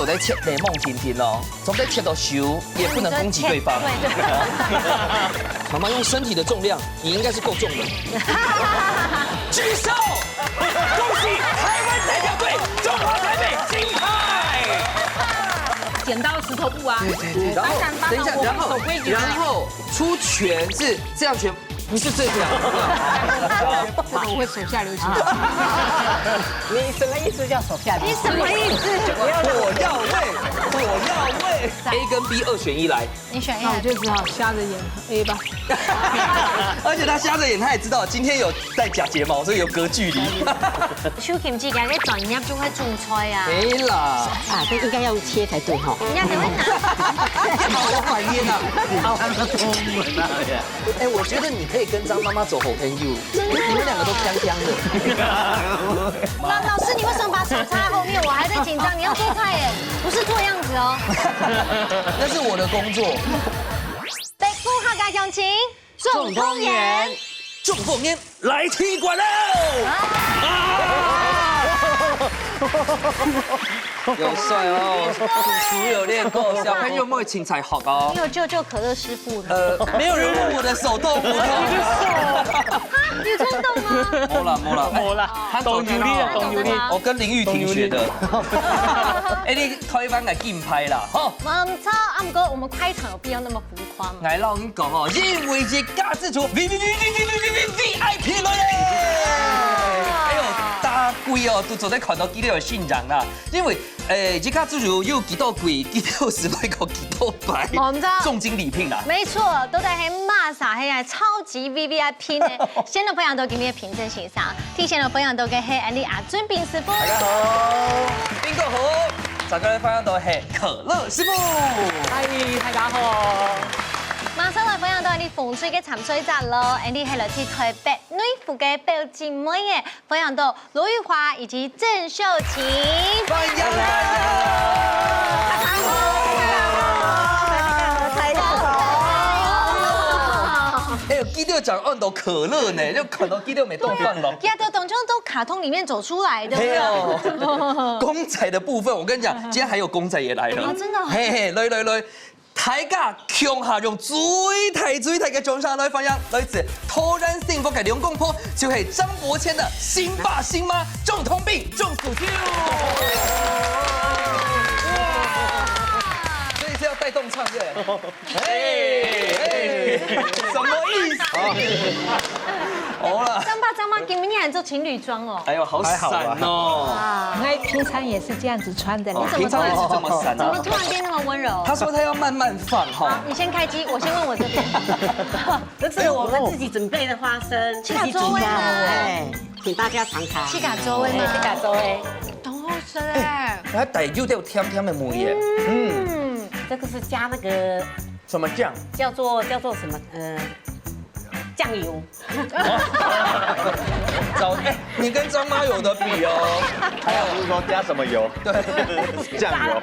在切雷梦婷婷哦，从在切到修也不能攻击对方。对。妈妈用身体的重量，你应该是够重的。举手，恭喜台湾代表队中华台北金牌。剪刀石头布啊。对。然后等一下，然后出拳是这样拳。不是这样，这个我会手下留情。你什么意思叫手下留情？你什么意思？火药味 ，A 跟 B 2选1来。你选 A， 那我就只好瞎着眼 A 吧。而且他瞎着眼，他也知道今天有戴假睫毛，所以有隔距离。手鉗之間咧轉入就會種菜啊。没啦，啊，这应该要切才对哈。人家就會拿。好怀念啊！好中文啊！哎，我觉得你可以跟张妈妈走后天 you， 你们两个都香香的。老师，你为什么把手插在后面？我还在緊張，你要做菜耶，不是做樣子哦。那是我的工作。北部客家鄉親，中豐園。中凤烟来踢馆喽！有帅哦，主厨有练过，小朋友们请才好哦。你有救救可乐师傅的？没有人摸我的手动不动。有冲动吗？摸了，他懂油力了，懂油力。我跟林玉婷学的。哎，你台湾的竞拍啦，吼。唔错，阿唔过我们开场有必要那么浮夸吗？来，让我跟你讲哦，因为是家自厨 VIP 了耶！哎呦，大贵哦，都坐在看到几多有信仰啦。因为这家自厨又几多贵，几多是那个几多白，重金礼聘啦。没错，都在黑玛莎黑啊超级 VIP 呢。新的朋友都给你的评鉴欣赏，提前的朋友都给黑安利阿尊饼师傅。大家好，边个好？大家朋友都系可乐师傅。嗨，大家好。馬上來分享到你風水嘅潛水站咯，你係來自台北女婦嘅表姐妹嘅，分享到羅玉華以及鄭秀琴。歡迎！哎呦，记得讲按到可乐呢，就看到记得没动放了。呀，都懂就都卡通里面走出來的。没有。公仔的部分，我跟你讲，今天還有公仔也來了。真的。嘿嘿，來。大家強下用最大嘅獎賞來分享，來自突然幸福嘅兩公婆，就係張伯謙的新爸新媽中通病中暑跳。所以是要帶動唱嘅。什麼意思？好啦。張媽，今年還做情侶裝哦。哎呦，好閃哦。那平常也是這樣子穿的。平常也是這麼閃。怎麼突然變那麼溫柔？他說他要慢慢放哈。你先開機，我先問我這邊。這是我們自己準備的花生，七甲周威哎，請大家嘗嘗。七甲周威嘛，七甲周威。都好食哎。它帶有點甜甜的梅耶。這個是加那個什麼醬？叫做什麼？醬油。你跟張媽有得比哦。還有就是說加什麼油？對，醬油，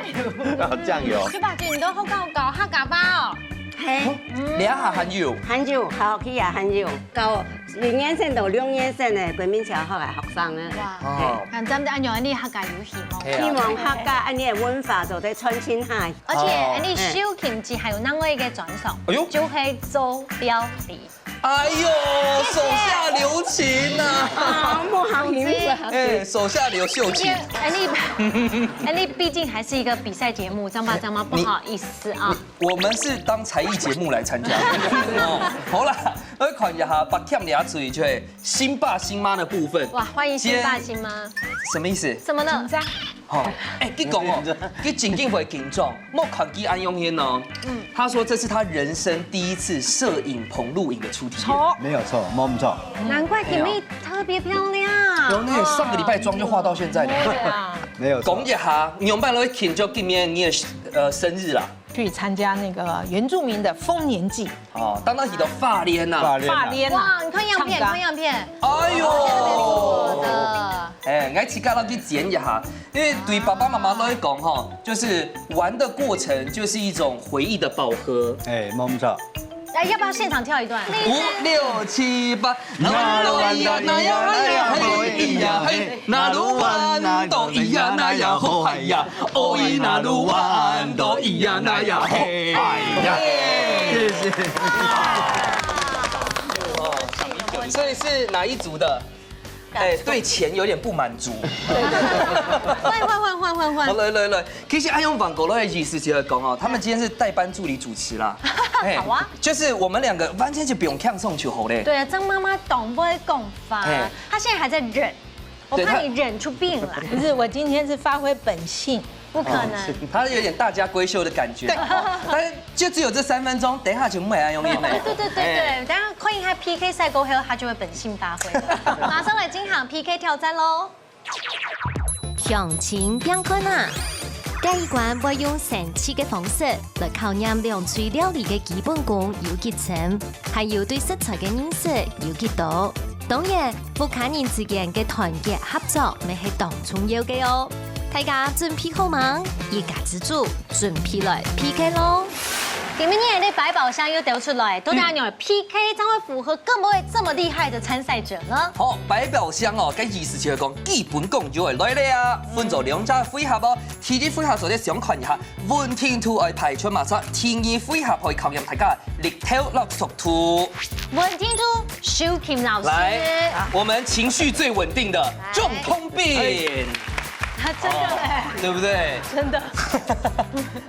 然後醬油。佢把件都好搞客家包哦。嘿，兩下含油。含油，好去啊，含油。到零元線到2元線的國民橋學嘅學生咧。哇，咁真係按照你客家有戲嗎？希望客家按你嘅文化就在傳承下。而且你小김치還有另外一個轉送，就係做表禮。哎呦，手下留情呐！不好意思，哎，手下留秀情。你畢竟還是一個比賽節目，張媽不好意思啊。我們是當才藝節目來參加。好啦，來看一下把甜倆嘴就係新爸新媽的部分。哇，歡迎新爸新媽。什麼意思？什麼呢？好，哎，佢講哦，佢緊緊會緊張，莫看佢安用天哦。他說這是他人生第一次攝影棚錄影的初體驗。沒有錯，摸唔錯。難怪김妹特別漂亮。有那上個禮拜妝就化到現在。沒有錯。講一下，牛辦會慶祝今年你的生日啦。去參加那個原住民的豐年祭。哦，當當起到發蓮呐。發蓮。哇，你看樣片，看樣片。哎呦。我的。哎，我自己讓去剪一下，因為對爸爸媽媽來講哈，就是玩的過程就是一種回憶的寶盒。哎，摸唔錯。哎，要不要现场跳一段？ 5、6、7、8，那都咿呀那呀哎呀嘿咿呀嘿，那鲁湾都咿呀那呀吼嗨呀，哦咿那鲁湾都咿呀那呀嘿哎呀，谢谢。所以是哪一组的？哎，对钱有点不满足。换。来，其实爱用网狗的意思就是讲哦，他们今天是代班助理主持啦。好啊，就是我们2个完全就不用看送球好嘞。对啊，张妈妈懂不会拱法，她现在还在忍，我怕你忍出病来。不是，我今天是发挥本性。不可能，他有点大家闺秀的感觉，但是就只有这3分钟，等一下就没爱用眼泪。对，等下看一下 PK 赛过后，他就会本性发挥。马上来进行 PK 挑战喽！向前变困难，第一关要用神奇嘅方式來考驗兩嘴料理嘅基本功有幾層，還有對食材嘅認識有幾多。當然，不卡人之間嘅團結合作，咪係當重要嘅哦。大家準備好嗎？一家之主準備來 PK 咯！今年的百寶箱又丟出來，都大家用 PK 將會符合更不會這麼厲害的參賽者呢？好，百寶箱哦，嘅意思就是講基本功就會來了啊，分做2隻配合哦。第一配合就咧想看一下，文天圖愛排出馬殺，第二配合可以考驗大家力頭落速度。文天圖，秀琴老師，來，我們情緒最穩定的中通病。真的嘞，對不對？真的。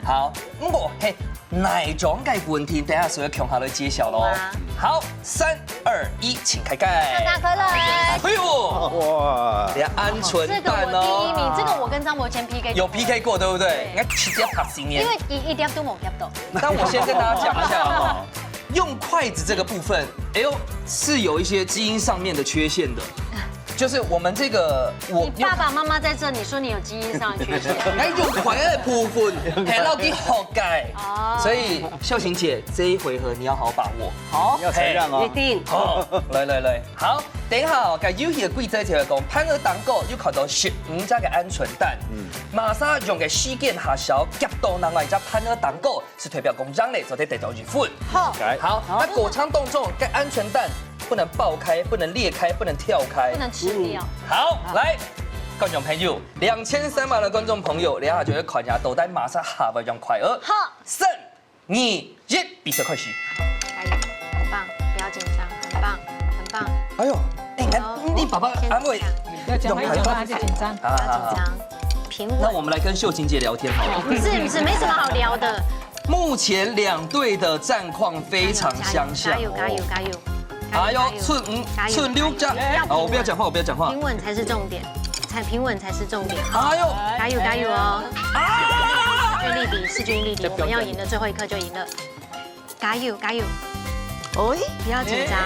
好，我嘿，哪種嘅問題？等下所有強下來揭曉咯。好，3、2、1，請開蓋。打開了。哎呦，哇，你鵪鶉這個蛋我第一名，哦。這個我跟張博謙 PK 有 PK 過，對不對？應該直接拍新年。因為一碟都冇夾到。但我先跟大家講一下哦，用筷子這個部分，哎呦，是有一些基因上面的缺陷的。就是我們這個，你爸爸媽媽在這，你說你有基因上的缺陷。哎，用筷的部分，還要給好改。所以秀琴姐這一回合你要好好把握。好，要承讓哦。一定。好，來，好，等一下哦，個遊戲嘅規則就係講，攀鵝蛋糕要考到15隻嘅鵪鶉蛋，馬上用嘅時間下小夾到另外一隻攀鵝蛋糕，是代表公章咧，就得得到一分。好，好，那果槍動作，嘅鵪鶉蛋不能爆開，不能裂開，不能跳開，不能吃掉。好，來，觀眾朋友，2300萬的觀眾朋友，你下就要看一下，到底馬上下不用快樂。好3、2、1，比賽開始。加油，很棒，不要緊張，很棒，很棒。哎呦，你爸爸安慰，要講話就緊張。不要緊張，平穩。那我們來跟秀琴姐聊天好了。不是，沒什麼好聊的。目前2隊的戰況非常相像。加油！哎呦，寸6加，好，我不要講話，平穩才是重點，平穩才是重點。哎呦，加油哦！勢均力敵，我們要贏的最後一刻就贏了。加油！哦，不要緊張，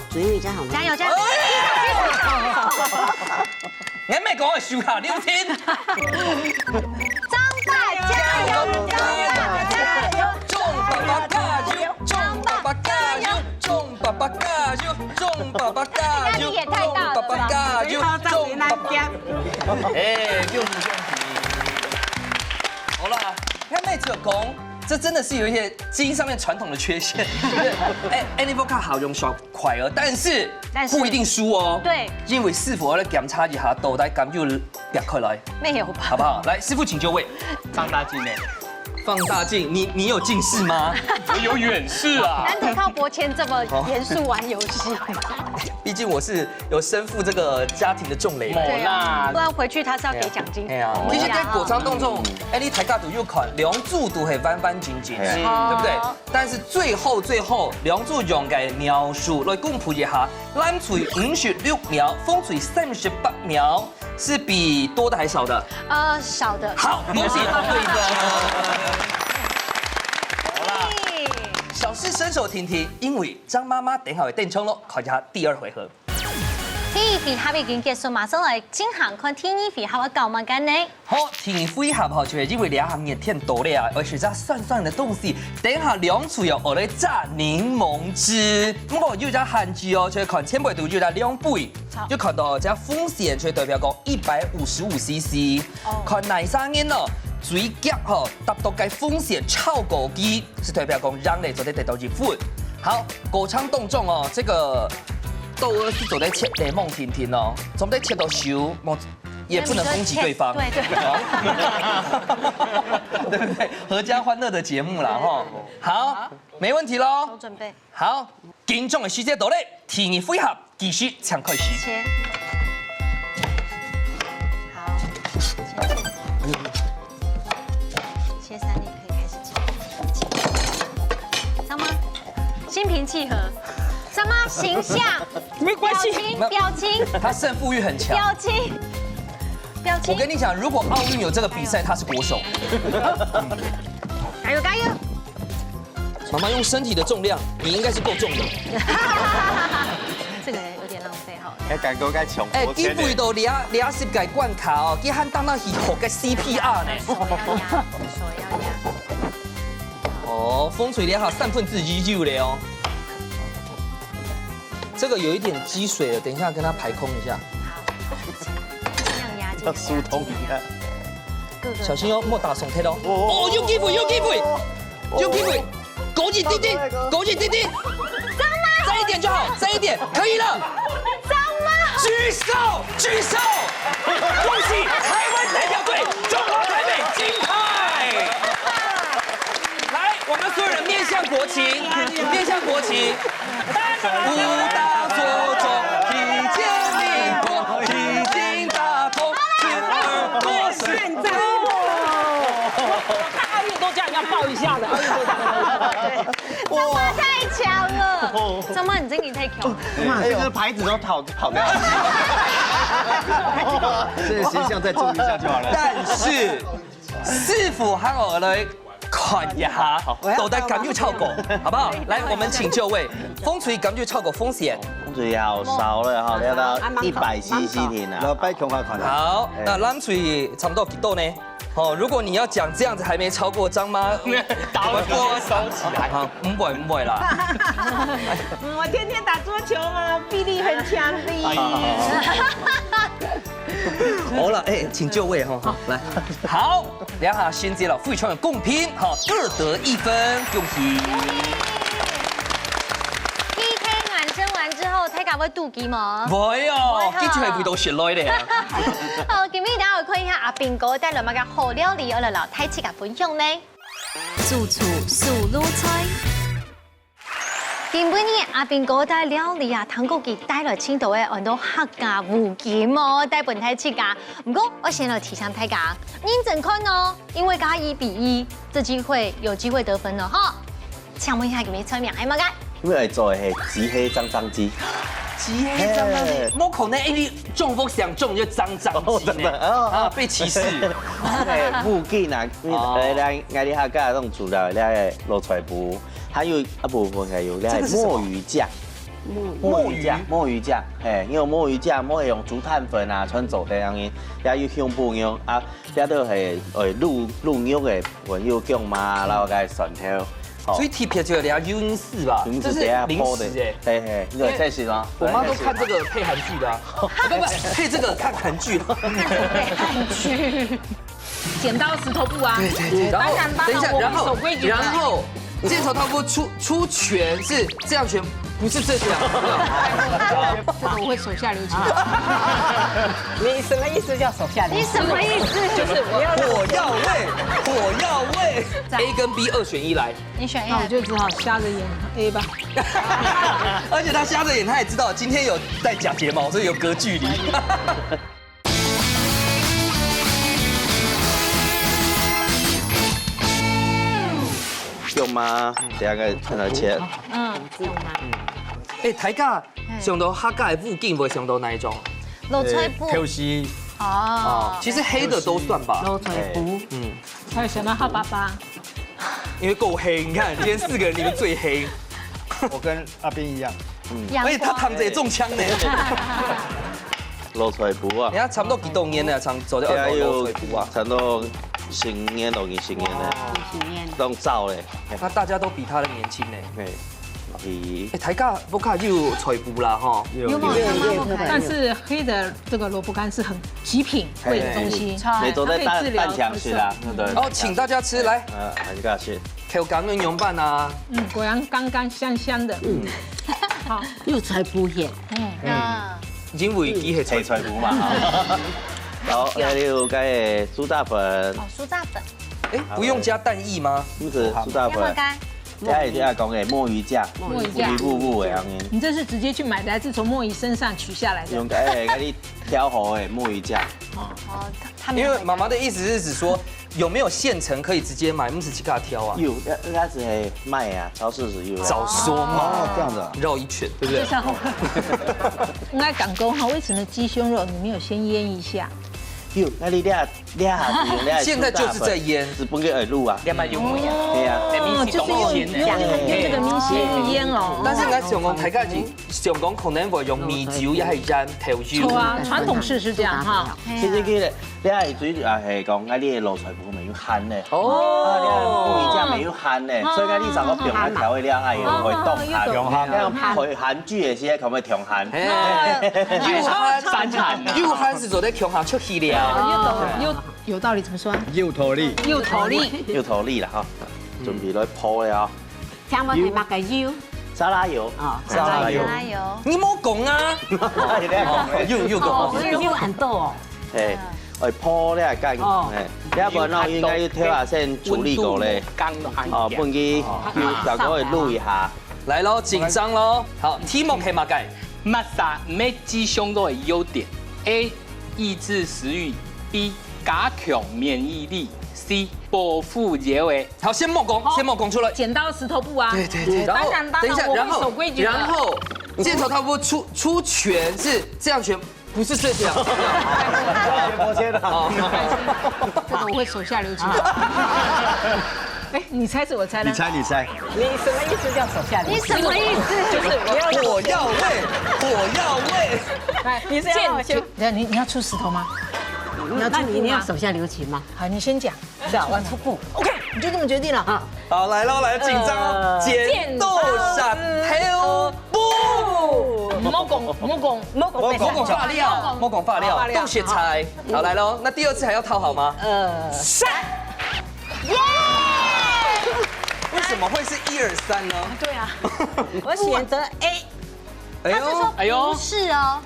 嘴語真好。加油！你咪講係輸下聊天。張爸加油！眾爸爸加油！眾爸爸加油！眾爸爸加油！眾爸爸加油！眾爸爸加油！眾爸爸。哎，用不。好啦，你看妹子有功，这真的是有一些基因上面传统的缺陷。哎 ，Animal 卡好用耍快乐，但是不一定输哦。对，因为师傅来检查一下，到底敢就别开来，没有吧？好不好？来，师傅请就位。放大镜呢？放大镜，你有近视吗？我有远视啊。难得靠博谦这么严肃玩游戏。毕竟我是有身负这个家庭的重累。对啊，不然回去他是要给奖金。哎呀，其实在果仓动作，哎，你抬价度又看梁柱都很弯弯紧紧，对不对？但是最后梁柱用嘅描述来公布一下，蓝锤56秒，风锤38秒，是比多的还少的？少的。好，恭喜他对的。好啦，小事伸手停停，因為張媽媽等下會電衝咯，看一下第2回合。第一回合已經結束，馬上來進行看第2回合嘅搞乜緊呢？好，第2回合吼，就係因為2項熱天多咧啊，而且炸酸酸的東西，等下兩處有學嚟炸檸檬汁。咁我要隻限制哦，就係看千倍度要隻2倍，要看到隻風險，就代表講155 cc。看內生煙咯。水饺吼，达到该风险超过机，是代表讲让你做得到1分。好，狗肠冻粽哦，这个豆儿是走在切得梦婷婷哦，总得切到熟，也不能攻击对方。对对。对不对？合家欢乐的节目啦哈。好，没问题喽。都准备。好，观众的时间到嘞，提你配合，继续抢开始。切。好，切3粒可以开始切。上吗？心平气和。上吗？形象。没关系。表情。他胜负欲很强。表情。我跟你讲，如果奥运有这个比赛，他是国手。加油加油！妈妈用身体的重量，你应该是够重的。这个有点浪费哈。还敢够该穷？哎，基本都俩10个灌卡哦，佢喊当那是学个 CPR 呢。手要压。哦，风水良好2/3嘞哦。这个有一点积水了，等一下跟它排空一下。要疏通一下，小心哦，莫打松贴哦。哦，有机会，有机会，有机会，勾紧弟弟，勾紧弟弟，再一点就好，再一点，可以了。张妈，举手，举手，恭喜台湾代表队中华台北金牌！来，我们所有人面向国旗，面向国旗，武大所中，披坚立国，披荆大同。现在，看奥运都这样要抱一下的，奥运都这样。张妈太强了，张妈你真的太强了。妈，这个牌子都跑掉了。这个形象再注意一下就好了。但是师傅喊我来看一下，到底敢唔超过，好不好？来，我们请就位，风吹敢唔超过风险？风水好烧了哈，要到100cc 停了。老拜恐怕看好，那冷水差不多几度呢？哦，如果你要讲这样子还没超过张妈，打完锅烧起来。好，唔会啦。我天天打桌球嘛，臂力很强的。好了，哎，请就位哈，好，来，好，两下衔接了富裕圈的公平，好，2得1分，恭喜。PK 暖身完之後，睇下會妒忌嗎？會哦，記住係味道雪來咧。好，今日大家會看一下阿斌哥帶來乜嘅好料理，我嚟老太切嘅分享呢。主廚素魯菜。今晡日阿斌哥帶料理啊，糖果機帶來青島嘅很多客家武劍哦，帶本太切噶。不過我先來提醒大家，認真看哦，因為加1比1，這機會有機會得分了哈。請問一下，今日菜名係乜嘅？因為做的係紫黑髒髒雞，雞黑髒髒雞，冇可能哎，你中風想中就髒髒雞呢？啊，被歧視。附近啊，咱啲客家那種主料咧蘿蔔布，還有一部分係有咧墨魚醬。墨魚醬，嘿，因為墨魚醬冇係用竹炭粉啊，穿做嘅樣嘢，也有香布樣啊，也都係滷肉嘅，還有薑嘛，然後加蒜頭。所以貼片就有兩優勢吧，這是零食哎。嘿嘿，你有在吃嗎？我媽都看這個配韓劇的啊，不配這個看韓劇。韓劇。剪刀石頭布啊！對，然後等一下，然後劍頭刀布出拳是這樣拳，不是這樣。這個我會手下留情。你什麼意思叫手下留情？你什麼意思？就是火藥味 ，A 跟 B 2選1來。你選一個，那我就只好瞎着眼 A 吧。而且他瞎着眼，他也知道今天有戴假睫毛，所以有隔距離。用嗎？第二個看到切。哎，大家上到客家的附近，會上到哪一種？蘿蔔布。西哦，其實黑的都算吧。肉腿布，還有想到哈巴巴，因為夠黑，你看今天4個人裡面最黑。我跟阿斌一樣，而且他躺着也中槍呢。蘿蔔布啊！你看差不多幾多年了，常走在二樓蘿蔔布啊。差不多10年到20年了，都照嘞。那大家都比他的年輕呢。對，皮。哎，台价不卡就有菜脯啦哈。有吗？但是黑的这个萝卜干是很极品贵的东西，每周在它可以治疗半强吃啦，对。哦，请大家吃来，很感谢。Q 港跟牛拌啊，果然干干香香的，好，又才不咸，因为伊系菜脯嘛。好，还有个苏打粉，哦，酥炸粉，哎，不用加蛋液吗？不是苏打粉，要不该加一点讲的墨鱼酱，糊糊的样子。你这是直接去买的，还是从墨鱼身上取下来的？用给你挑好的墨鱼酱。哦，他们因为妈妈的意思是指说有没有现成可以直接买，不是去给他挑啊。有，那是卖啊，超市是有。早说嘛，哦，这样子啊。绕一圈，对不对？应该讲讲哈，为什么鸡胸肉你没有先腌一下？有，那你俩现在就是在腌，是本个耳露啊。两百油木呀。对啊。哦，就是用这个明鲜腌哦。但是我上讲大家上讲可能会用米酒也系腌头油。错啊，传统式是这样哈。其實佢哋你係主要係講啲嘢蘿蔔布未要慳咧，哦你係木魚醬未要慳咧，所以嗰啲就個平一條嘅料係要去凍慳，去鹹煮嘅時佢咪調鹹。又慳是做在強下出氣了。有道理，怎麼說？又頭力，又頭力，要土力啦嚇，準備來鋪了。聽我哋擘嘅腰，沙拉油，沙拉油，你冇講啊！又講，腰很多哦。誒，我鋪咧係乾，誒，一個呢應該要挑下先處理過咧，哦，半機要小哥去滷一下。來咯，緊張咯。好，題目係乜嘅？抹殺咩雞胸肉的優點 ？A. 抑制食慾 ，B. 加強免疫力 ，C. 保護結尾。好，先莫講出來。剪刀石頭布啊！對，然後等一下，我會守規矩。然後箭頭他不出拳是這樣拳，不是這樣。我切的。這個我會手下留情。哎，你猜是我猜的。你猜。你什麼意思叫手下留情？你什麼意思？就是火藥味。來，你是要我先？你要出石頭嗎？那你要手下留情嗎？好，你先講。是啊，我出布。 OK，你就這麼決定了啊？好，來咯，緊張哦！剪刀石頭布，莫講發料，都學猜。好，來咯，那第二次還要套好嗎？3，耶！為什麼會是1、2、3呢？對啊，我選擇 A。 他是說不是哦，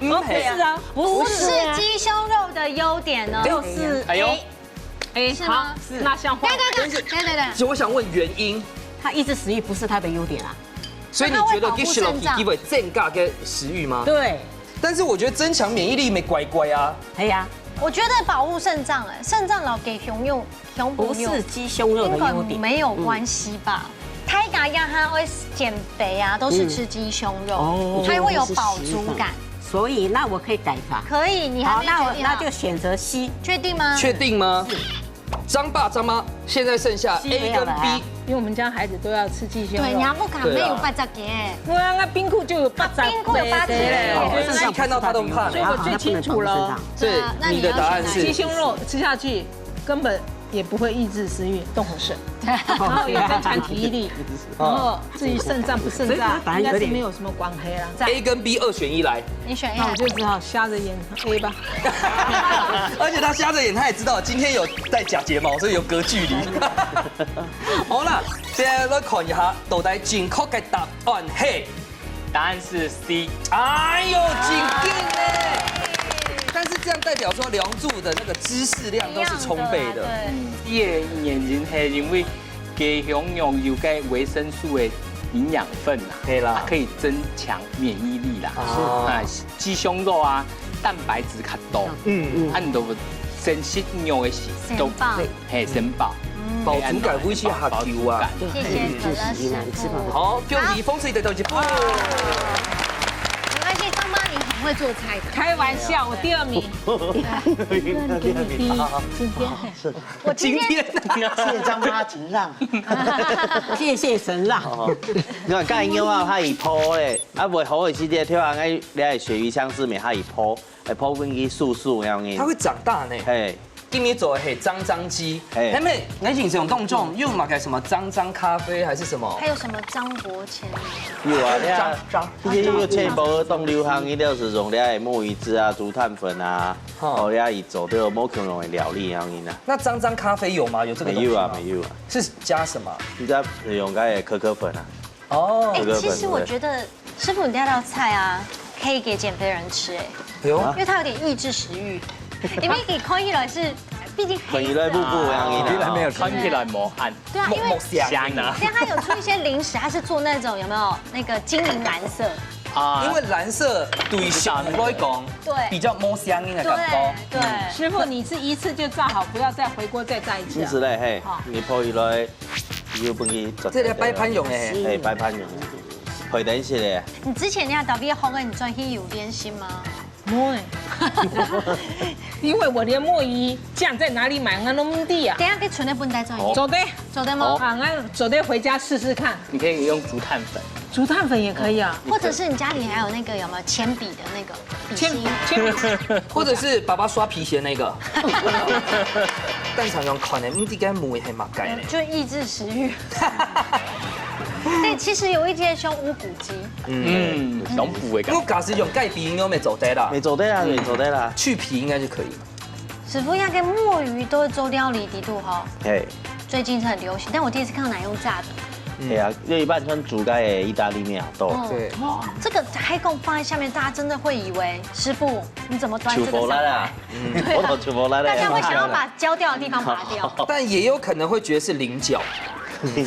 不是雞胸肉的優點呢，就是哎，是嗎？那像話，對，我想問原因，他抑制食慾不是他的優點啊，所以你覺得 Gish 肉體會增加嘅食慾嗎？對，但是我覺得增強免疫力沒乖乖啊。係呀，我覺得保護腎臟，哎，腎臟老給熊用，不是雞胸肉的優點，沒有關係吧？泰嘎呀，他會減肥啊，都是吃雞胸肉，它會有飽足感。所以那我可以改法。可以，你還沒決定那就選擇 C， 確定嗎？確定嗎？張爸張媽，現在剩下 A 跟 B， 因為我們家孩子都要吃雞胸肉。對，你還不敢沒有8隻嘅。那冰庫就有8隻，冰庫有8隻嘞。自己看到他都怕。所以我最清楚了。對，你的答案是雞胸肉吃下去根本也不會抑制食慾，動很腎，然後也增強體液力，然後至於腎臟不腎臟，應該是沒有什麼關係啦。A 跟 B 2選1來，你選 A，那我就只好瞎着眼 A 吧。而且他瞎着眼，他也知道今天有戴假睫毛，所以有隔距離。好啦，現在來看一下到底正確嘅答案係，答案是 C。哎呦，真勁呢！但是這樣代表說梁祝的那個知識量都是充倍的。第二原因係因為雞胸肉有個維生素的營養分啦，可以啦，可以增強免疫力啦。啊，雞胸肉啊，蛋白質較多，按到生食肉的時都係sen飽，飽足感會去下球啊。謝謝可樂師傅。好，恭喜風水得到一步。沒關係，張媽你很會做菜的。開玩笑，我第2名。今天謝張媽承讓，謝謝神讓。因為介因啊，他一鋪咧，啊袂好嘅時節，跳下你係鱈魚香絲麵，他一鋪，會鋪緊去素素咁樣。它會長大呢。嘿，今年做的是脏脏鸡，他们那种这种动作又嘛个什么脏脏咖啡还是什么？还有什么张伯谦？有啊，你有切包当流行，伊就是用了的墨鱼汁啊、竹炭粉啊，哦，了伊做到某种种的料理啊，因啊。那脏脏咖啡有吗？有这个？没有啊，没有啊。是加什么？你在用个可可粉啊？哦，哎，其实我觉得师傅你这道菜啊，可以给减肥人吃哎，有，因为它有点抑制食欲，因为给看起来是。毕竟黑看起来不一样，原来没有看起来魔汗，对啊，因为香啊。像它有出一些零食，它是做那种有没有那个精灵蓝色？啊，因为蓝色对小来讲，对，比较摸香的感觉。对，师傅你是一次就炸好，不要再回锅再炸一次。是嘞，嘿，你泡起来，要帮你做。这个摆盘用的，嘿，摆盘用，回灯式的。你之前那特别红的，你专去有点心吗？摸哎，因为我连墨鱼酱在哪里买，我都不地啊。等下给存在本带专业。走的，走的吗？啊，那走的回家试试看。你可以用竹炭粉，竹炭粉也可以啊，或者是你家里还有那个有没有铅笔的那个笔芯？或者是爸爸刷皮鞋那个。但常用看的，唔知该梅系嘛改呢？就抑制食欲。对，其实有一些像乌骨鸡，用补的感我假使用钙皮应该没走得啦，没做对啦，没做对啦。去皮应该就可以。师傅要跟墨鱼都是做料理的度哈，嘿，最近是很流行，但我第一次看到奶用炸的。对啊，因为一般穿煮个的意大利面好多。对，这个海贡放在下面，大家真的会以为师傅你怎么端这个上来？我都全部来了。大家会想要把焦掉的地方拔掉。但也有可能会觉得是菱角。对。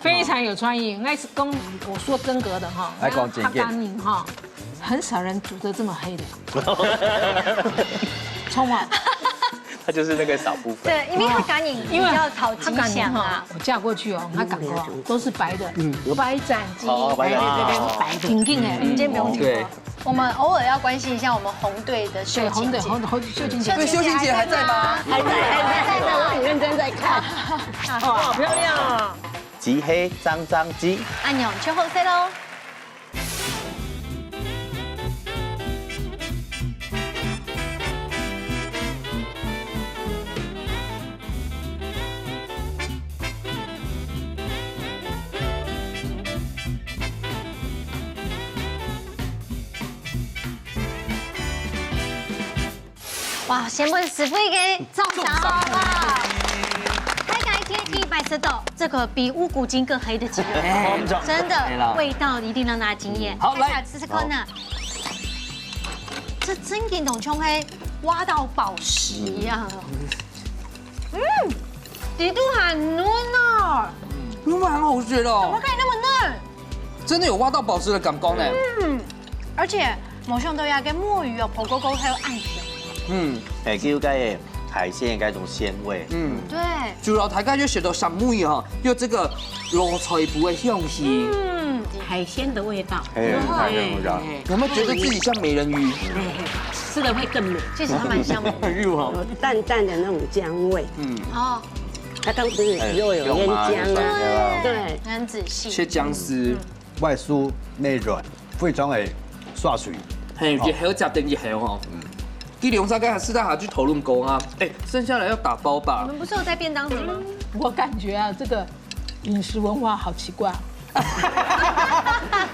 非常有创意。那是我说真格的哈，来讲真哈干宁哈，很少人煮得这么黑的。葱啊，它就是那个少部分。对，因为它干宁比较讨吉祥啊。我嫁过去哦，他赶过都是白的，白斩鸡，白斩鸡对，白的，挺硬哎，今天不用听对了。我们偶尔要关心一下我们红队的秀琴姐。秀琴姐，对，秀琴姐还在吗？还在，我很认真在看。好漂亮啊！鸡黑脏脏鸡，按钮去后塞喽。哇，先问师傅给中奖好不好？开开天梯白色豆，这个比乌骨精更黑的鸡肉，真的味道一定让大家惊艳。好，来吃吃看呢。这真跟董琼黑挖到宝石一样底度很嫩哦，蛮好吃的怎么可以那么嫩？真的有挖到宝石的感觉呢。而且某项都要跟墨鱼哦、婆勾勾还有暗甜。哎，叫个海鲜的那种鲜味。对。主要大家就学到上面哈，有这个萝菜脯的香气。海鲜的味道，哎，海鲜味道。有没有觉得自己像美人鱼？吃的会更美，其实它蛮香的。有淡淡的那种姜味。哦，它当时肉有腌姜啊，对，很仔细。切姜丝，外酥内软，非常的刷水。嘿，热好食定熱好哦。基隆沙跟四大下去討論過啊，哎，剩下來要打包吧你。们不是有在便当盒吗？我感觉啊，这个饮食文化好奇怪啊。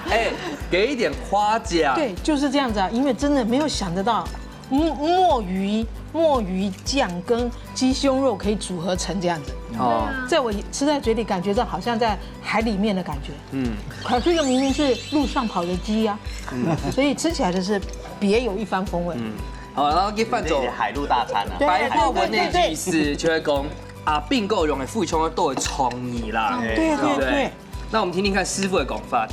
哎，給一點誇獎。对，就是这样子啊，因为真的没有想得到，墨鱼酱跟鸡胸肉可以组合成这样子。哦，在我吃在嘴里，感觉到好像在海里面的感觉。可这个明明是路上跑的鸡呀，所以吃起来就是别有一番风味。好，然後給范總海陸大餐啊。白話文的意思就會講啊，並購用的富充都會創意啦。对对对。那我們聽聽看師傅的講法。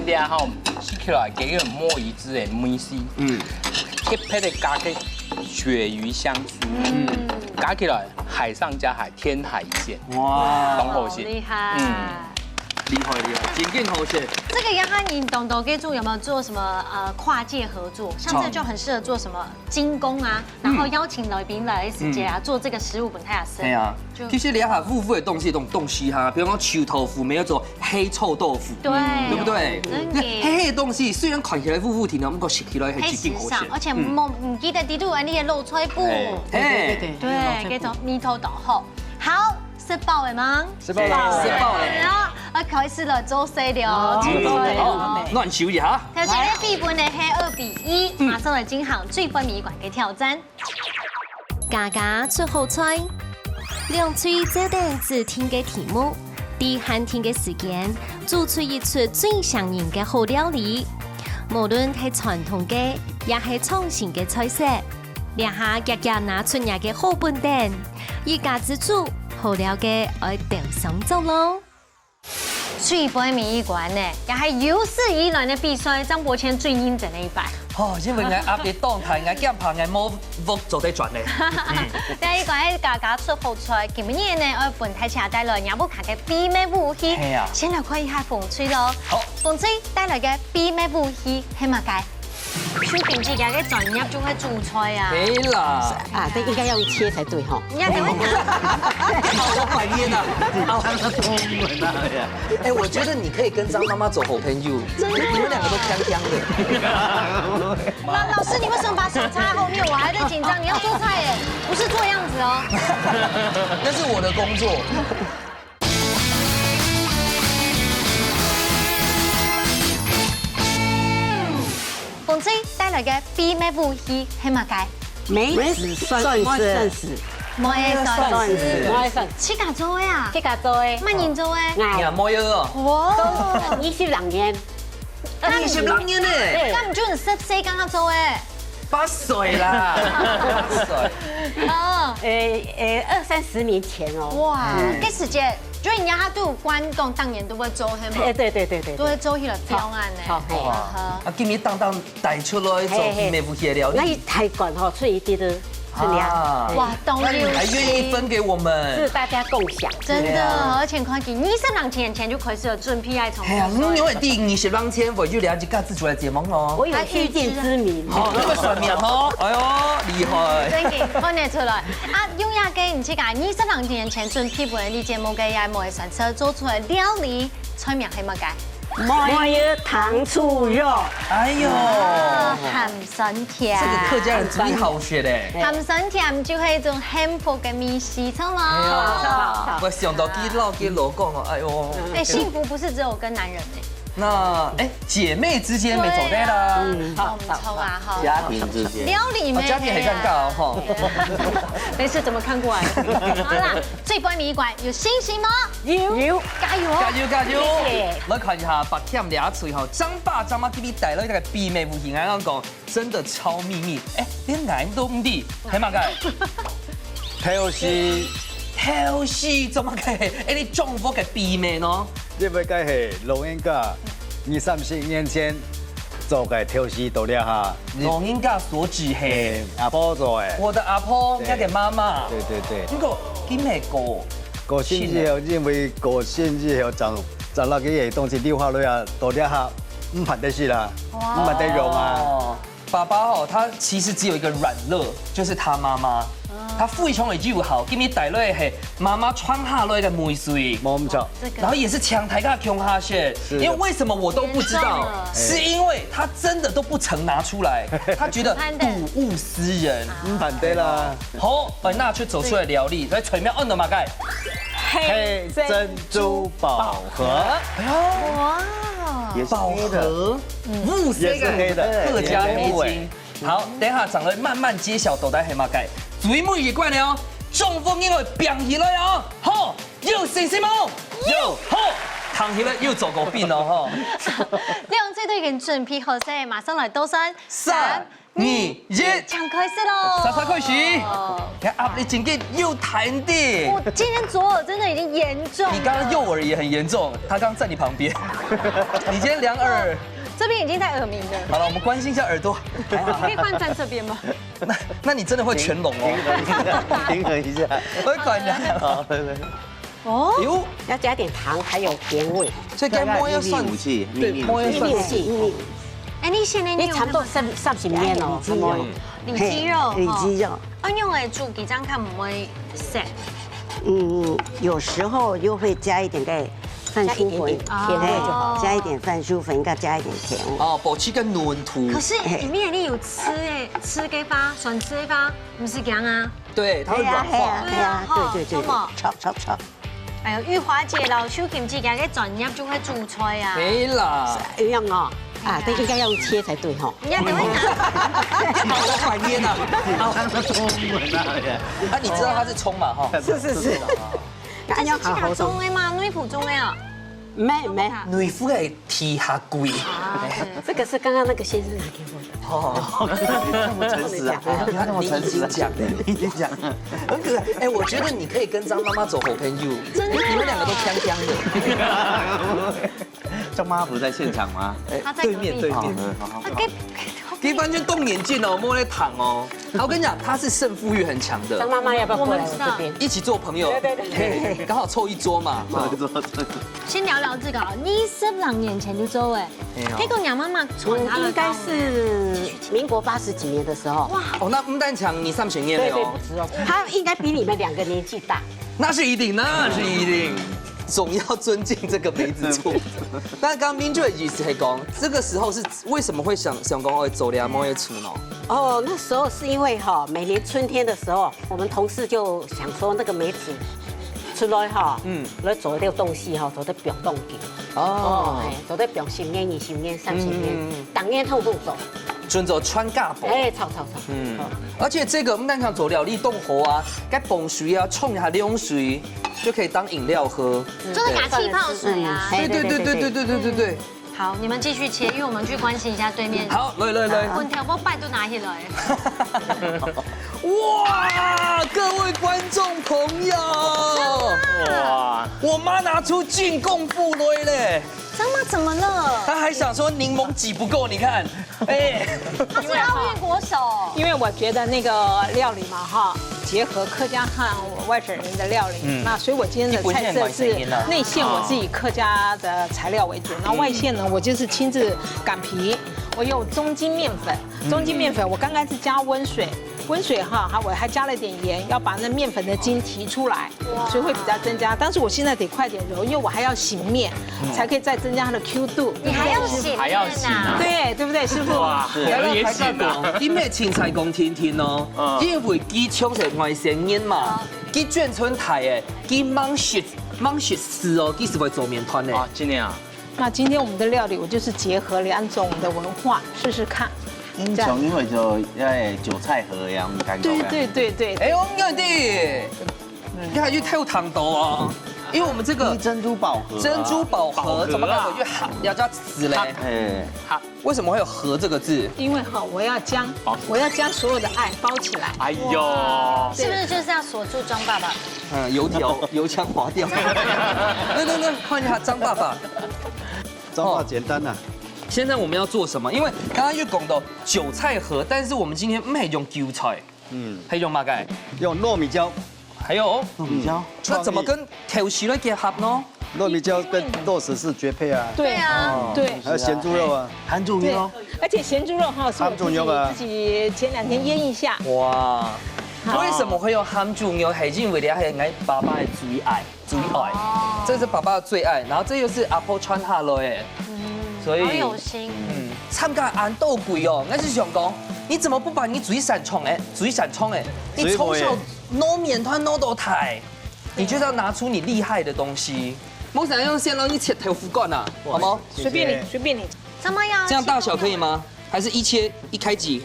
然後吃起來幾個墨魚汁的梅絲，特別的加個鱈魚香酥，加起來海上加海，天海一線，哇，好東河線。厉害。厉害厉害，真更好些。这个要和你懂懂给做有没有做什么跨界合作？像这个就很适合做什么精工啊，然后邀请来宾来时节啊，做这个食物本太雅生。对啊，其实两下夫妇的东西，这种东西哈，比如说臭豆腐，没有做黑臭豆腐，对，对不对？真的。黑黑的东西虽然看起来富富甜甜，不过吃起来还很真好吃。而且唔记得滴度安你的肉脆布。对对对，给种米头豆后。好，吃饱了吗？吃饱了，吃饱了。然后开始了做菜了，乱收一下。条件咧比分的黑2-1，马上来进行最分米馆嘅挑战。家家出好菜，两嘴这等只听嘅题目，第喊听嘅时间，做出一出最上瘾嘅好料理。無論係傳統嘅，也係創新嘅菜式，兩下日日拿出嚟嘅好本店，一家之主好了嘅愛掉上走咯。最分米一馆呢，也係有史以來嘅比賽，張博謙最認真嘅一擺。哦，因為我壓力當台，我驚怕我冇福做得轉咧。第一個係家家出好菜，今年呢我本台請帶來也不卡嘅秘密武器，先來看一下風吹咯。好，風吹帶來嘅秘密武器係乜嘢？出平自己嘅專業就係煮菜啊。沒啦，啊，這應該要切才對哈。你要怎麼講？好懷念啊！哎，我覺得你可以跟張媽媽做好朋友，你們兩個都鏘鏘的。老師，你為什麼把手插在後面？我還在緊張，你要做菜耶，不是做樣子哦。那是我的工作。風吹帶來嘅秘密武器係乜嘢？梅子蒜絲，冇嘢蒜絲，自家做嘅啊？這個做的，乜人做嘅？呀，冇嘢哦。哇，20年，20年呢？咁唔准10歲剛剛做嘅8歲啦，8歲。哦， 20-30年前哦。哇，嗰時節，就人家都有關公當年都會做係嘛？對，都會做起來表演呢。哇！啊，今日當帶出來做秘密武器的料理。那太管哈，所以一啲都是涼。哇，當然還願意分給我們，是大家共享。真的，而且看見20年前就開始有準備愛從。哎呀，你因為第20兩千，我就了解家自主來結盟咯。我有預見之明。好，那麼算命哦。哎呦，厲害！真嘅，看得出來。啊，用亞嘅唔知㗎，20年前準備本啲節目嘅也冇選擇做出來料理，菜名係乜嘅？麻油糖醋肉。哎呦，鹹酸甜。這個客家人最好學嘞。鹹酸甜就係一種幸福嘅美食，錯嗎？我想到給老公哦，哎呦。哎，幸福不是只有跟男人哎。那姐妹之間沒走對啦。好，抽啊哈。家庭之間。料理沒。家庭很尷尬哦。沒事，怎麼看過來？好啦，最分米一館有信心嗎？有，加油！加油！來看一下白添倆嘴哈，張爸張媽給你帶來那個秘密武器，啱啱講真的超秘密。哎，連眼都唔知，係嘛嘅？挑戲怎麼嘅？哎，你中福嘅秘密咯？這位該係老人家20-30年前做嘅挑戲到了哈。老人家所指係阿婆做嘅。我的阿婆，我嘅媽媽。對。呢個點係過生日後，因為過生日後賺那幾樣東西留下來啊，到了下唔辦得事啦，唔辦得用啊。爸爸哦，他其實只有一個軟肋，就是他媽媽。他非常的友好，給你帶來係媽媽穿下來嘅梅水，冇咁錯。然後也是強台嘅強下血，因為為什麼我都不知道，是因為他真的都不曾拿出來，他覺得睹物思人，唔辦得啦。好，那就走出來料理，來隨便按到馬蓋，黑珍珠寶盒，哇，寶盒，物色嘅客家美景。好，等下長來慢慢揭曉，到底係乜嘅？最尾一關了哦，中風因為病起來哦，好，有信心冇？有，好，躺起來又走個病咯，哈。兩隊都已經準備好晒，馬上來倒算3、2、1，搶開始咯！莎莎開始，你看你今天又彈的。我今天左耳真的已經嚴重。你剛剛右耳也很嚴重，他剛在你旁邊。你今天兩耳。這邊已經在耳鳴了。好了，我們關心一下耳朵。你可以換站這邊嗎？那你真的會全聾哦。平衡一下。我管你。好，哦，哟，要加点糖，还有甜味。所以该摸要算武器，对，摸要算秘密武器，哎，你现在你差不多30年哦，差不多。里肌肉，里肌肉。用来煮几张看唔会涩。有时候又会加一点个饭酥粉，甜味就好，加一点饭酥粉，应该加一点甜味。哦，保持个嫩土。可是里面你有吃嘅花，选吃嘅花，不是姜啊？对，它会软化。对，炒。哎呦，玉华姐老手kimchi加个专业就会煮菜啊。没啦，一样哦。啊，这应该要切才对哈。人家都会拿。好的反应啊！葱啊！啊，你知道它是葱嘛？哈，是。这是几卡钟的吗？女仆钟的哦。没。女夫的提下贵。这个是刚刚那个先生拿给我的。哦，这么诚实啊！你已经讲，很可爱。哎，我觉得你可以跟张妈妈走好朋友，真的，你们两个都香香的。张妈不在现场吗？对面。可以完全动眼镜哦，摸来躺哦。我跟你讲，他是胜负欲很强的。张妈妈要不要过来我这边？一起做朋友，对，刚好凑一桌嘛。先聊聊这个啊，你12年前就做哎，那个娘妈妈传她应该是民国80几年的时候。哇，哦，那但强你3年了对，不止哦，他应该比你们2个年纪大。那是一定。总要尊敬这个梅子醋。那刚刚民就已经是讲，这个时候是为什么会想讲会走两毛的醋呢？哦，那时候是因为每年春天的时候，我们同事就想说那个梅子出来来做这个东西做在表动机。做在表10年、20年、30年，当年通通做。遵照穿架步，炒。而且这个我们单看走料理冻喉啊，该崩水啊，冲一下凉水就可以当饮料喝，就是打气泡水啊。对。好，你们继续切，因为我们去关心一下对面。好，来。问题我拜都拿起来。哇，各位观众朋友，哇，我妈拿出进贡妇来嘞。张妈怎么了？她还想说柠檬挤不够，你看，哎，她是奥运国手。因为我觉得那个料理嘛结合客家和我外省人的料理，那所以我今天的菜色是内馅我是以客家的材料为主，那外馅呢我就是亲自擀皮，我有中筋面粉，我刚开始加温水我还加了点盐，要把那面粉的筋提出来，所以会比较增加。但是我现在得快点揉，因为我还要醒面，才可以再增加它的 Q 度。你还要醒啊？对不对，师傅？哇，也醒啊！因为青菜讲天天哦，因为鸡枪是外省人嘛，鸡眷村台诶，鸡芒雪丝哦，鸡是会做面团的。啊，今年啊。那今天我们的料理，我就是结合2种的文化，试试看。英雄因为就韭菜盒一样感觉。对。哎，我们的，你还去跳糖豆啊？因为我们这个珍珠宝盒怎么感觉要加词嘞？为什么会有盒这个字？因为我要将所有的爱包起来。哎呦，是不是就是要锁住张爸爸？油腔滑调。那换一下张爸爸。张爸简单呐。现在我们要做什么？因为刚刚又讲到韭菜盒，但是我们今天没用韭菜，还用嘛盖？用糯米椒，还有糯米椒。那怎么跟调豉来结合呢？糯米椒跟肉丝是绝配啊。对啊，对。还有咸猪肉啊，韩猪肉。而且咸猪肉是我自己前2天腌一下。哇！为什么会用咸猪肉？是因为你还爱爸爸的最爱，这是爸爸的最爱。然后这又是阿婆传下来的。所以好有心。参加安豆贵哦，我是想讲，你怎么不把你水产冲哎，你从小弄面团弄到台，你就要拿出你厉害的东西。我想用先让你切豆腐干呐，好吗？随便你。怎么样？这样大小可以吗？还是一开几？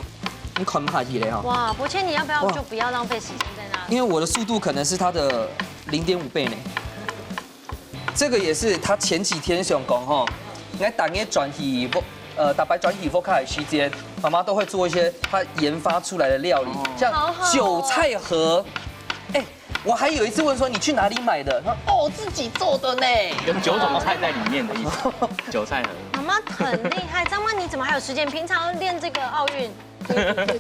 你捆不下去嘞哈。哇，伯谦，你要不要就不要浪费时间在那里？因为我的速度可能是他的0.5倍呢。这个也是他前几天想讲哈。应该打转体大白转体 focus 的时间，妈妈都会做一些她研发出来的料理，像韭菜盒。哎，我还有一次问说你去哪里买的？她说自己做的呢。有9种菜在里面的意思，韭菜盒。妈妈很厉害，张妈你怎么还有时间？平常练这个奥运，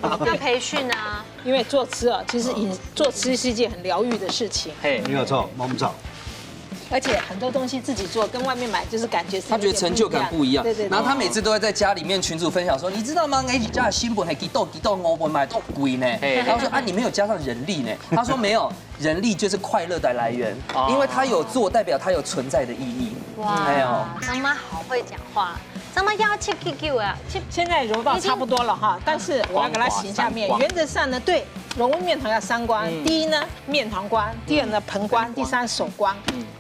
要培训啊。因为做吃其实做吃是一件很疗愈的事情。没有错，没错。而且很多东西自己做跟外面买就是感觉是他觉得成就感不一样。对对。然后他每次都会在家里面群组分享说，你知道吗？哎，家的新本还几豆我买都贵呢。然后说啊，你没有加上人力呢。他说没有，人力就是快乐的来源，因为他有做，代表他有存在的意义。哇，张妈好会讲话。张妈要切 QQ 啊，现在揉到差不多了哈，但是我要给它醒一下面。原则上呢，对，揉面团要3关。第一呢，面团关；第二呢，盆关；第三，手关。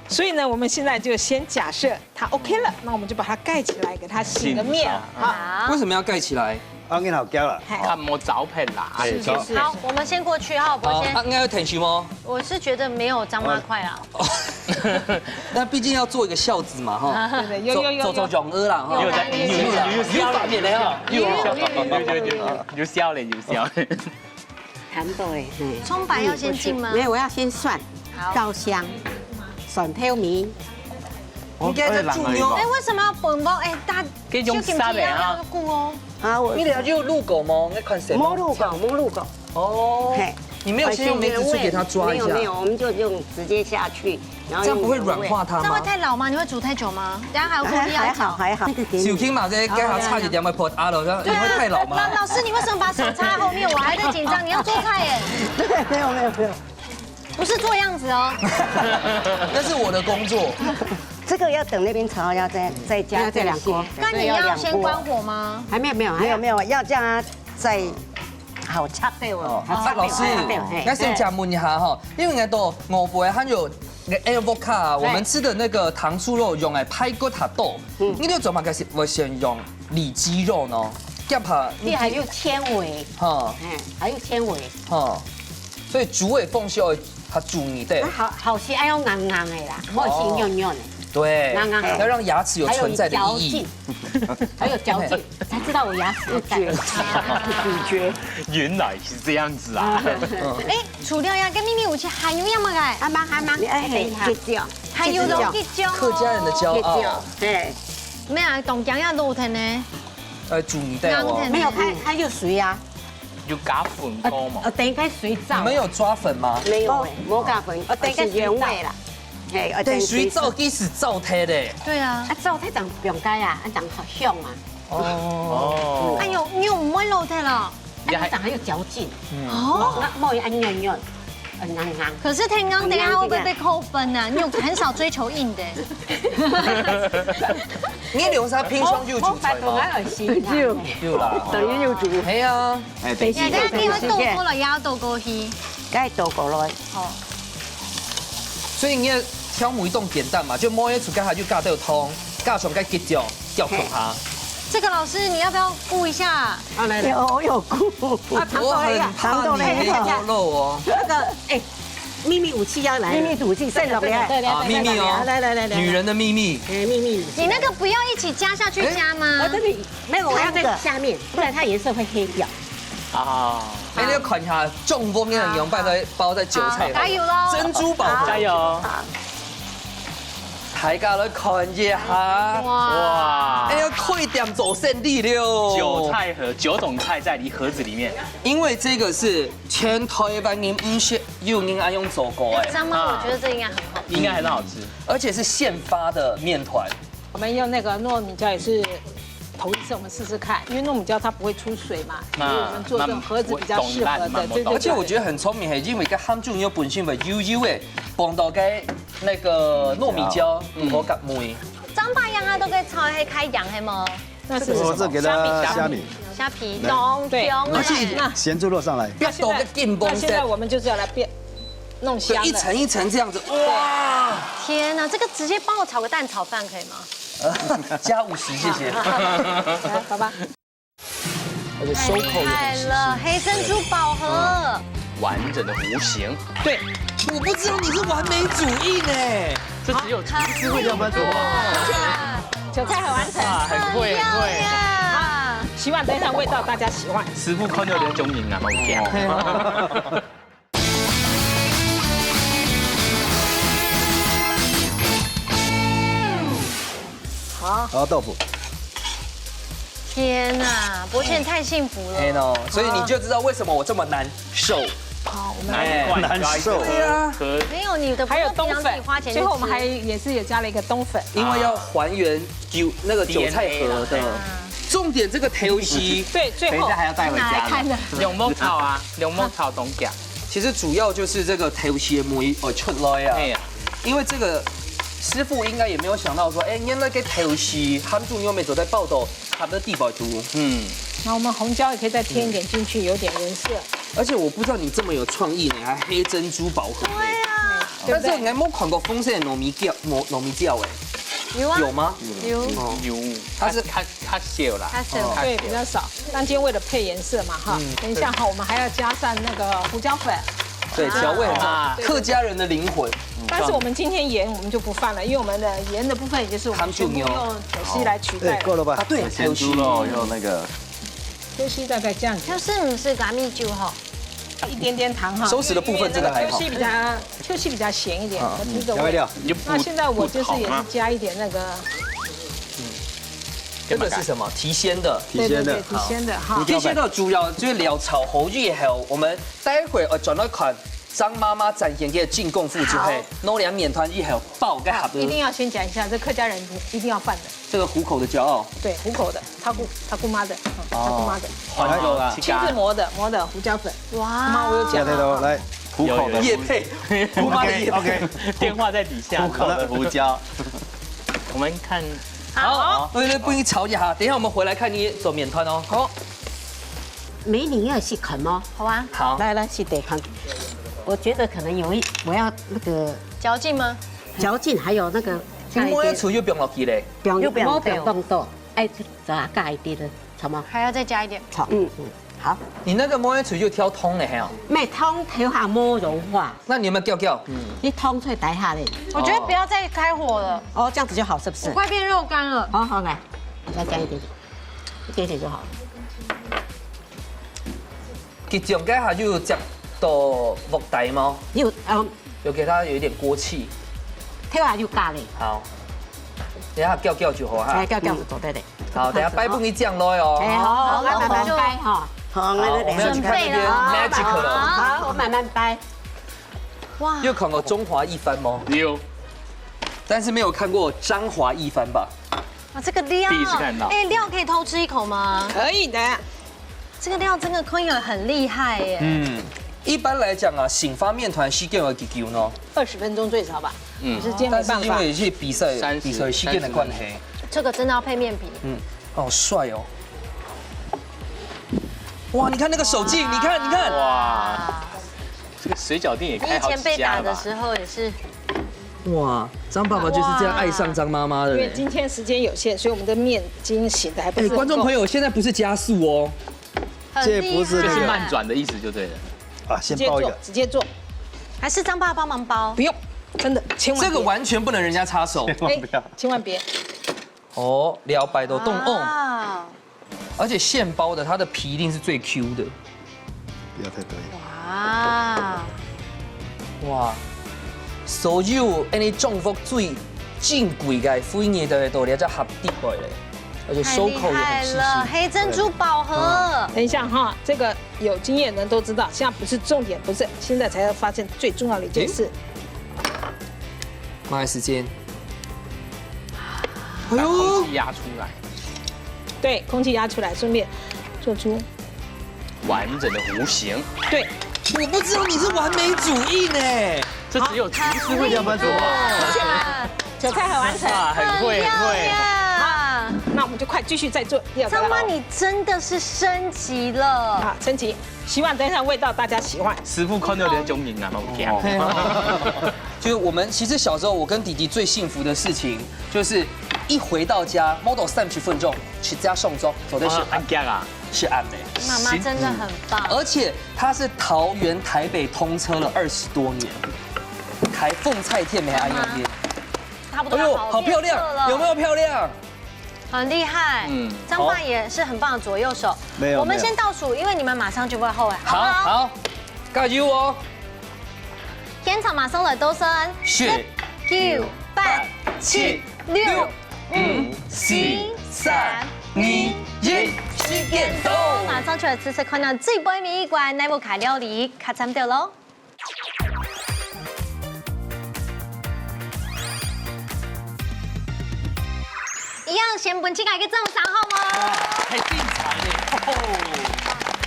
所以呢，我们现在就先假设它 OK 了，那我们就把它盖起来，给它醒个面啊。为什么要盖起来？安紧好胶了，看摸照片啦。好，我们先过去哈，伯先。应该要舔须吗？我是觉得没有张妈快啦。那毕竟要做一个孝子嘛哈。对对，走容儿啦哈。有反面的哈。有笑嘞，有笑嘞。弹豆哎，葱白要先进吗？没有，我要先涮，爆香，蒜挑米。应该在注妞。哎，为什么要本包？哎，大可以用沙的啊。啊，你俩就入狗吗？那款谁？摸入口。哦。你没有先用梅子醋给它抓一下？没有，我们就用直接下去，然后这样不会软化它吗？这样会太老吗？你会煮太久吗？等下还有锅底要炒。还好。小青嘛，这给它差一点会破阿了，你会太老吗？老师，你为什么把手插在后面？我还在紧张，你要做菜耶。没有。不是做样子哦。那是我的工作。这个要等那边炒，要再加这2锅。那你要先关火吗？还没有，要叫它再好插对哦。老师，那先讲问一下哈，因为那都5杯还有avocado， 我们吃的那个糖醋肉用来拍骨塔豆，你就怎么开始我先用里脊肉呢？要怕你还有纤维，还有纤维，所以竹尾凤秀它煮你的，好是要硬的啦，或是软软的。对，要让牙齿有存在的意义，还有嚼劲，才知道我牙齿有咀嚼。原来是这样子啊！哎，除了呀，跟秘密武器还有什么个？阿妈，哎，鸡脚，还有肉鸡脚，客家人的骄傲。对，没有，冻姜要肉疼呢。煮你的哦，没有，它有水啊。有加粉多嘛？等下水皂。你们有抓粉吗？没有，没加粉，等下原味啦。对，水皂其实皂贴的。对啊，皂贴长不用改啊，长好香啊。哦。哎呦，你又唔会肉贴了，它长还有嚼劲。哦。那冇按软，硬。可是听讲等下会不会被扣分呢？你有很少追求硬的。你留下拼双就煮菜吗？有啦，等于又煮。系啊。等下你要倒过来，也要倒过去。梗係倒過來。哦。所以你要挑每一栋简单嘛，就摸一出盖下就加到汤，加上盖鸡脚掉空下。这个老师你要不要顾一下？我有顾。我很怕你没多肉哦。那个哎，秘密武器要来。秘密武器，再落来。啊，秘密哦。来，女人的秘密。秘密。你那个不要一起加下去加吗？这里没有，我要在下面，不然它颜色会黑掉。啊！哎，你要看一下中风的牛包在韭菜，加油喽！珍珠宝盒，加油！大家来看一下，哇！哎呀，快点做胜利了。韭菜盒9种菜在你盒子里面，因为这个是全台湾人不是有人爱用做过哎。张妈，我觉得这应该很好，应该很好吃，而且是现发的面团。我们用那个糯米椒也是。头一次我们试试看，因为糯米椒它不会出水嘛，所以我们做这种盒子比较适合的。对，而且我觉得很聪明，是因为个ham猪有本身的油的，放到cái那个糯米椒唔好夹梅。张爸让他都可以炒黑开洋黑吗？那是我这给他虾米。虾皮懂对，而且咸猪肉上来。要多个劲崩。现在我们就是要来弄香一层一层这样子。哇！天哪，这个直接帮我炒个蛋炒饭可以吗？加50，谢谢。来，好吧。而且收口也太厉害了，黑珍珠宝盒，完整的弧形。对，我不知道你是完美主义呢。这只有厨师会这样做。韭菜很完成，很会很会。好，希望这一项味道大家喜欢。师傅看到这种人啊，好惊。好豆腐。天哪，伯倩太幸福了。所以你就知道为什么我这么难受。好，我们难受。对啊，和没有你的，还有冬粉自己花，钱去吃。最后我们还也是有加了一个冬粉，因为要还原那个韭菜盒的。重点这个头西，对，最后等一下还要带回家的。拿来看的。用木草啊，用木草东家。其实主要就是这个头西的梅出来啊。哎呀，因为这个师傅应该也没有想到说，哎，原来个头西含住牛妹走在报道他的地保图。嗯，那我们红椒也可以再添一点进去，有点颜色。而且我不知道你这么有创意呢，还黑珍珠宝盒。对啊，但是我还没有看过丰盛的糯米酱哎，有啊，有吗？有，有，它是它小啦，它是对，比较少。但今天为了配颜色嘛，哈，等一下哈，我们还要加上那个胡椒粉。对，调味很重啊，客家人的灵魂。但是我们今天盐我们就不放了，因为我们的盐的部分也就是我们全部用酒西来取代哎，。够了吧？对，鲜猪肉又那个，酒西大概这样子，就是不是咖蜜酒哈？一点点糖哈。收拾的部分真的还好酒西比较咸一点，我提个味调味料。你就那现在我就是也是加一点那个，这个是什么？提鲜的。提鲜的对，提鲜的哈。提鲜的主要就是料炒好以后，我们待会儿转到看张妈妈展现给进贡妇之后，弄两面团以后爆个盒的。一定要先讲一下，这客家人一定要放的，这个虎口的骄傲，对，虎口的，他姑妈的，他姑妈的，还有啦，亲自磨的胡椒粉。哇，妈，我有讲加太多，来，虎口的叶配，虎妈的叶配。电话在底下虎。口的胡椒。我们看，好，对，不一吵一下，等一下我们回来看你做面团哦。好，美女要去啃吗？好啊，好，来去得看。我觉得可能我要那个嚼劲吗？嚼劲，还有那个你摸一厨又不用落去嘞。又不要动作，哎，再加一点的，好吗？还要再加一点。好，好。你那个摸一厨就挑通的还有，咩汤调下摸融化，那你有没有叫叫？你汤出来带下嘞。我觉得不要再开火了，哦，这样子就好，是不是？快变肉干了。好好来，再加一点，一点点就好。其中间还有接到木台吗？有给它有一点锅气。调下又加嘞，好，等下叫叫就好哈。哎，叫做对的。好，等下摆半个酱落哦。哎，好，我慢慢掰哈。好，我们要去看那边 magic 了。好，我慢慢掰。哇，有看过中华一番吗？有，但是没有看过张华一番吧？哇，这个料，第一次看到哎，料可以偷吃一口吗？可以的。这个料真的可以很厉害耶。嗯，一般来讲啊，醒发面团是更有几久呢？ 20分钟最少吧。可是今天没但是办法。因为是比赛是更的关系。这个真的要配面皮。好帅哦！哇，你看那个手劲，你看，哇，这个水饺店也你以开好前被几家了吧？打的时候也是。哇，张爸爸就是这样爱上张妈妈的因为今天时间有限，所以我们的面筋经醒的还不是。观众朋友，现在不是加速哦，这不是这是慢转的意思就对了。啊，先包一个。直接做，还是张爸帮忙包不。用，真的千万别这个完全不能人家插手千万别。哦，聊白都动哦，啊，而且现包的，它的皮一定是最 Q 的。不要太多。哇，哇，所有安尼中福最正贵的粉叶的都了才合底来嘞，而且太厉收口也害了！很细细。黑珍珠宝盒，等一下哈，这个有经验的人都知道，现在不是重点，不是，现在才要发现最重要的一件事。妈的时间，把空气压出来，对，空气压出来，顺便做出完整的弧形。对，我不知道你是完美主义呢。这只有厨师会这样做韭菜很完成。哇，很会很会。呀！那我们就快继续再做第二个了。张妈，你真的是升级了。啊，升级，希望等一下味道大家喜欢。师傅看到连种名啊，我就是我们其实小时候，我跟弟弟最幸福的事情，就是一回到家 ，model 30分钟去家送粥，走的是安家啊，是安的。妈妈真的很棒。而且他是桃园台北通车了20多年，开凤菜店没安用店。差不多。哎呦，好漂亮，有没有漂亮？很厉害。张爸也是很棒的左右手。没有我们先倒数，因为你们马上就会后悔。好，加油哦！天草马松的都生10、 9、8、7、6、5、4、3、2、1、时间到。马上出来吃吃看到最杯面一罐奶油卡料理，卡参掉喽。一样先本期改个正常好吗？太精彩了！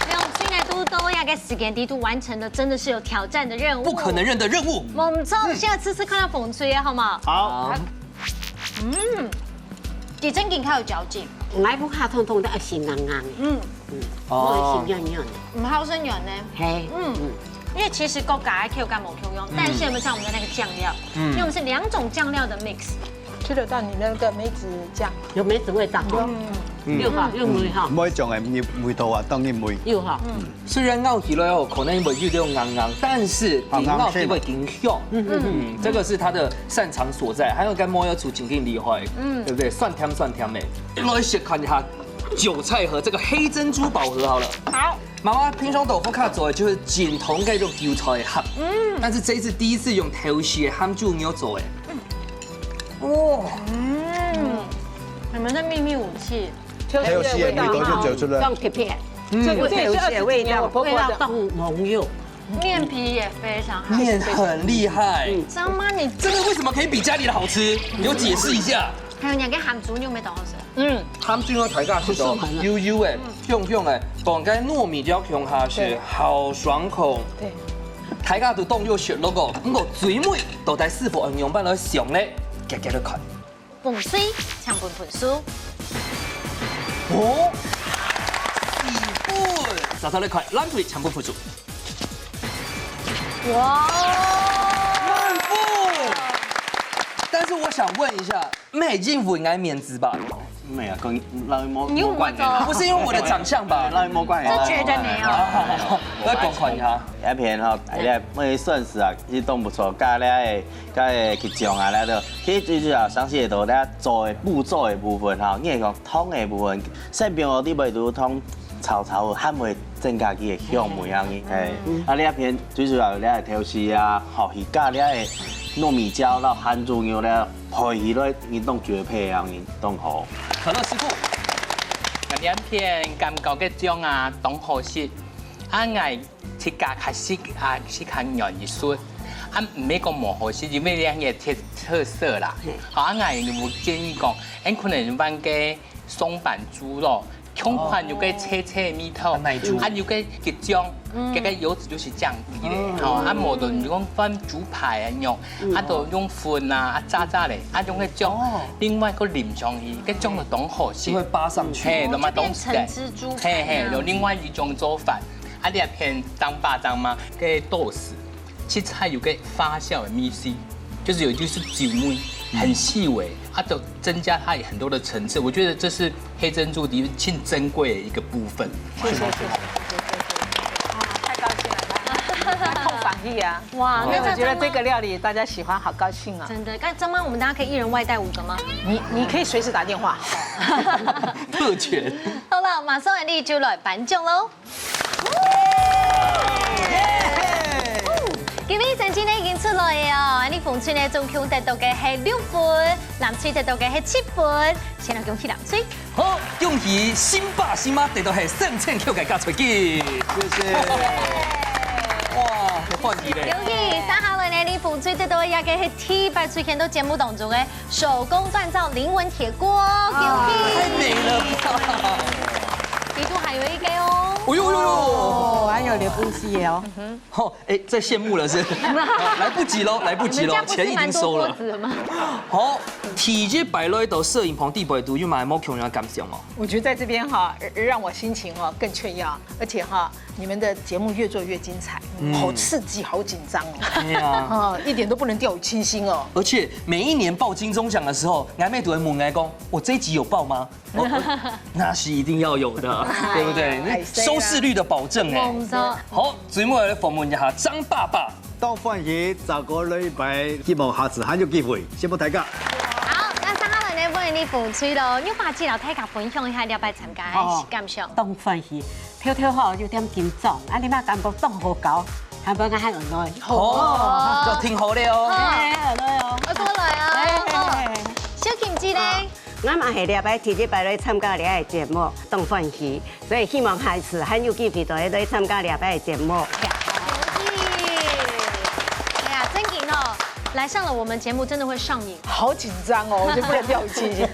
两岁呢都要给时间地图完成的，真的是有挑战的任务，不可能认的任务。我们从现在吃吃看到风吹好吗？好，地震更较有嚼劲，奶不卡通通的是硬硬的，我是软软的，唔好生软呢。嘿，因为其实各家 Q 干某 Q 用，但是有没有像我们的那个酱料？因为我们是2种酱料的 mix。吃得到你那个梅子酱，有梅子味道，有哈，有梅哈，每種嘅味道啊，當然會。有哈，虽然咬起来后可能会有点硬硬，但是你咬起会更香。这个是它的擅长所在。还有跟摸要煮挺厉害，对不对？酸甜的。来先看一下韭菜和这个黑珍珠宝盒好了。好，妈妈平常豆腐卡做的就是锦同嘅种韭菜盒，但是这一次第一次用头屑ham猪牛做的。哇，你们的秘密武器，還有蟹味道就走出來。用片片，这个也是20味道，味道动浓油，面皮也非常好。面很厉害，张妈，你这个为什么可以比家里的好吃？你给我解释一下。还有两个鹹豬，你有冇當好食？鹹豬我睇下是哦，油油的，香香的，放喺糯米椒香下去，好爽口。对，大家都當咗雪嗰個，咁個最尾到底師傅運用翻嚟上咧，夾夾得快。粉水搶半盤酥，哦，4分，30塊，冷水搶半盤酥。哇！滿腹。但是我想問一下，美金不應該面子吧？没有，跟老莫你有冇做？不是因為我的長相吧？老莫關這絕對沒有。我講看一下。一片吼，咧每順時啊，其實都不錯，加咧去醬啊咧都，其實最主要詳細到咧做的步驟的部分吼，你係講湯的部分，細邊我啲味道湯炒還會增加佢的香味啊嘅，係。啊，呢一片最主要咧係調豉啊，學去加咧糯米椒到鹹豬肉咧，配起來你當絕配啊，你當好。可樂師傅，兩片感覺嘅醬啊，當好食，啊嗌切價較適較容易熟，啊唔係講冇好食，因為兩嘢特色啦。啊嗌我建議講，誒可能揾嘅松板豬肉。空款有個切切米頭，啊有個醬，這個油脂就是降低的，哦，啊無就用翻豬排啊用，啊就用粉啊炸咧，啊用個醬，另外個淋上去，個醬就當好食，會扒上去，嘿，咁啊當橙汁豬排，嘿，有另外一種做法，啊你片當巴掌嘛，個豆豉，切菜有個發酵的米絲，就是有就是酒味。很细微，它都增加它很多的层次。我觉得这是黑珍珠的挺珍贵的一个部分。谢谢。太高兴了，痛反应啊！哇，因为我觉得这个料理大家喜欢，好高兴啊！真的，张妈，我们大家可以一人外带5个吗？你可以随时打电话。特权。好了，马上嚟就來頒獎咯！今日成績呢已經出來啊！你馮翠呢總共得到嘅係6分，藍翠得到嘅係7分，先來恭喜藍翠。好，恭喜新爸新媽得到係3000 Q 嘅加菜機，謝謝。哇，換題咧！恭喜3號來呢，你馮翠得到嘅係 T8出現到節目當中嘅手工鍛造靈紋鐵鍋，恭喜！太美了吧！底部還有一個哦。哎呦呦呦！哦，還有劉bun西哦。哦，哎，在羨慕了是？來不及嘍，來不及嘍，錢已經收了。好，體積擺落到攝影棚地擺度，又買冇窮人感想哦。我覺得在這邊哈，讓我心情哈更雀躍，而且哈，你們的節目越做越精彩，好刺激，好緊張哦。對啊，啊，一點都不能掉以輕心哦。而且每一年報金鐘獎的時候，顏妹都會問我講，我這一集有報嗎？那是一定要有的，對不對？收視率的保證哎。好，最尾來訪問一下張爸爸。當歡喜10個禮拜，希望下次還有機會，謝謝大家。好，那3號來呢，歡迎你馮翠咯，要把資料大家分享一下，了解參加嘅感想。當歡喜，跳跳好有點緊張，啊你媽感覺當好搞，係咪啱係來？哦，就聽好了哦。係來哦，我過來啊。小鉗子咧。我嘛系礼拜第一摆来参加礼拜节目动欢喜，所以希望下次很有机会都来参加礼拜节目。哎呀，真劲哦！来上了我们节目真的会上瘾。好紧张哦，我就不能掉以轻心，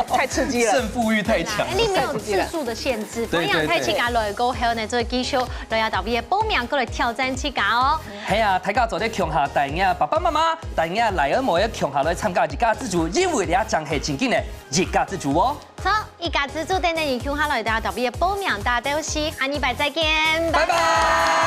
太刺激了。胜负欲太强。你没有次数的限制，反正太起家来过后呢，这个技术都要特别报名过来挑战起家哦。係啊，大家做啲強下大家爸爸媽媽、大家嚟而冇一強下來參加日家之主，因為你啊真係正經嘅日家之主哦。好，一家之主等等你強下來，大家特別報名，大家都是下禮拜再見，拜拜。